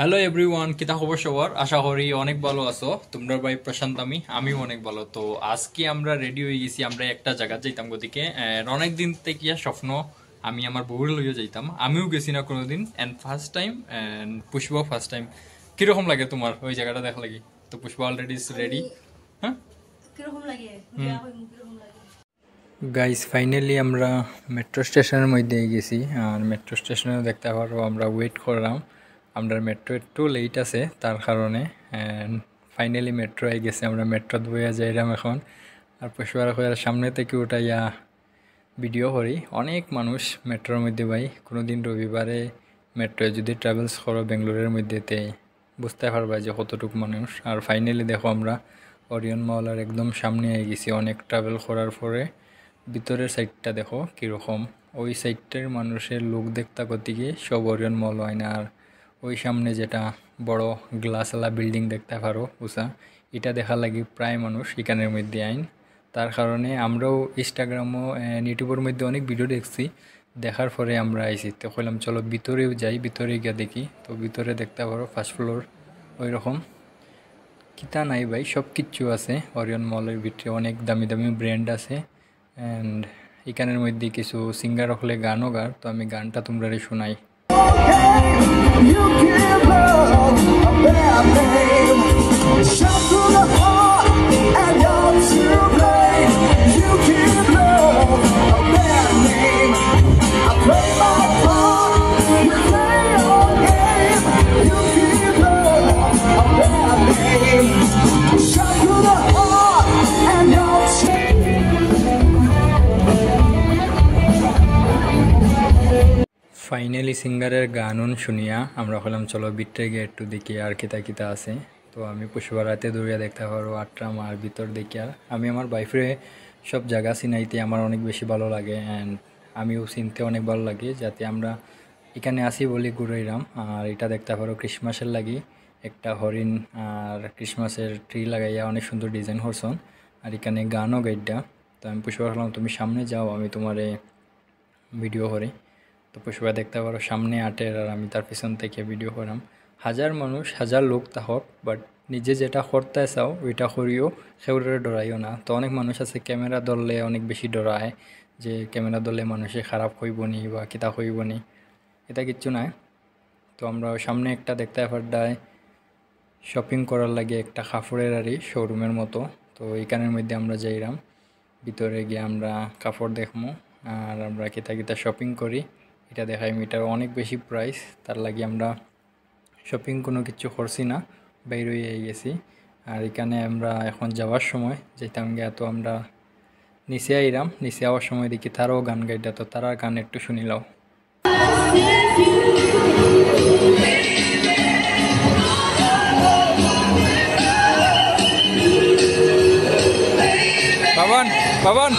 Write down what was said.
Hello everyone, কিতা খবর সবার? আশা করি অনেক ভালো আছো। তোমরা ভাই প্রশান্ত, আমিও অনেক ভালো। তো আজকে আমরা রেডি হয়ে গেছি, আমরা একটা জায়গা যাইতাম ওদিকে। অনেক দিন থেকে স্বপ্ন আমি আমার বউর লইয়া যাইতাম। আমিও গেছি না কোনোদিন, এন্ড ফার্স্ট টাইম, পুষ্পাও ফার্স্ট টাইম। কিরকম লাগে তোমার ওই জায়গাটা দেখা লাগি? তো পুষ্পা অলরেডি রেডি। হ্যাঁ, কিরকম লাগে গাইস? ফাইনালি আমরা মেট্রো স্টেশনের মধ্যে গেছি, আর মেট্রো স্টেশনে দেখতে পারো আমরা ওয়েট করলাম। আমরা মেট্রো একটু লেট আছে তার কারণে। ফাইনালি মেট্রো হয়ে গেছে, আমরা মেট্রো বইয়া যাইলাম এখন। আর পুষ্পার সামনে থেকে উঠাইয়া ভিডিও করি। অনেক মানুষ মেট্রোর মধ্যে ভাই, কোনো দিন রবিবারে মেট্রোয় যদি ট্রাভেলস করো বেঙ্গলোরের মধ্যেতে বুঝতে পারবা যে কতটুকু মানুষ। আর ফাইনালি দেখো আমরা ওরিয়ন মলের একদম সামনে হয়ে গেছি। অনেক ট্রাভেল করার পরে ভিতরের সাইডটা দেখো কীরকম। ওই সাইডটার মানুষের লোক দেখতে করতে গিয়ে সব ওরিয়ন মল হয় না। আর ওই সামনে যেটা বড় গ্লাসওয়ালা বিল্ডিং দেখতে পারো উষা, এটা দেখার লাগি প্রায় মানুষ এখানের মধ্যে আইন। তার কারণে আমরাও ইনস্টাগ্রামও ইউটিউবের মধ্যে অনেক ভিডিও দেখছি, দেখার পরে আমরা আইছি। তো কইলাম চলো ভিতরেও যাই, ভিতরে গিয়ে দেখি। তো ভিতরে দেখতে পারো ফার্স্ট ফ্লোর ওই রকম কিতা নাই ভাই, সব কিচ্ছু আছে। ওরিয়ন মলের ভিতরে অনেক দামি দামি ব্র্যান্ড আছে। অ্যান্ড এখানের মধ্যে কিছু সিঙ্গার হলে গানও গার। তো আমি গানটা তোমরা শোনাই। ফাইনালি সিঙ্গারের গান শুনিয়া আমরা হলাম চলো বিট্রে গিয়ে একটু দেখি আর কিতা কিতা আছে। তো আমি পুষ্পা রাতে দৌড়িয়া দেখতে পারো আটরাম আর ভিতর দেখিয়া। আমি আমার বাইফ্রে সব জায়গা চিনাইতে আমার অনেক বেশি ভালো লাগে, অ্যান্ড আমিও চিনতে অনেক ভালো লাগে, যাতে আমরা এখানে আসি বলি ঘুরাইলাম। আর এটা দেখতে পারো ক্রিসমাসের লাগি একটা হরিণ আর ক্রিসমাসের ট্রি লাগাইয়া অনেক সুন্দর ডিজাইন করছন। আর এখানে গানও গাইডা। তো আমি পুষ্পা বললাম তুমি সামনে যাও, আমি তোমারে ভিডিও করি। তো পুষ্পা দেখতে পারো সামনে আটের, আর আমি তার পিছন থেকে ভিডিও করাম। হাজার মানুষ হাজার লোক তা হোক, বাট নিজে যেটা করতে চাও ওইটা করিও, সেগুলোরে ডরাইও না। তো অনেক মানুষ আছে ক্যামেরা ধরলে অনেক বেশি ডরায়, যে ক্যামেরা ধরলে মানুষে খারাপ হইব নি বা কিতা হইব নি, এটা কিচ্ছু নাই। তো আমরা সামনে একটা দেখতে পারডায় শপিং করার লাগে একটা কাপড়ের আরই শোরুমের মতো। তো এইখানের মধ্যে আমরা যাইলাম, ভিতরে গিয়ে আমরা কাপড় দেখবো আর আমরা কিতা কিতা শপিং করি এটা দেখাই। এটার অনেক বেশি প্রাইস, তার লাগে আমরা শপিং কোনো কিছু করছি না, বাইর হয়ে গেছি। আর এখানে আমরা এখন যাওয়ার সময় যেতাম গিয়া, তো আমরা নিচে আইলাম। নিচে যাওয়ার সময় দেখি তারাও গান গাইটা, তো তারার গান একটু শুনিলাও। বাবান বাবান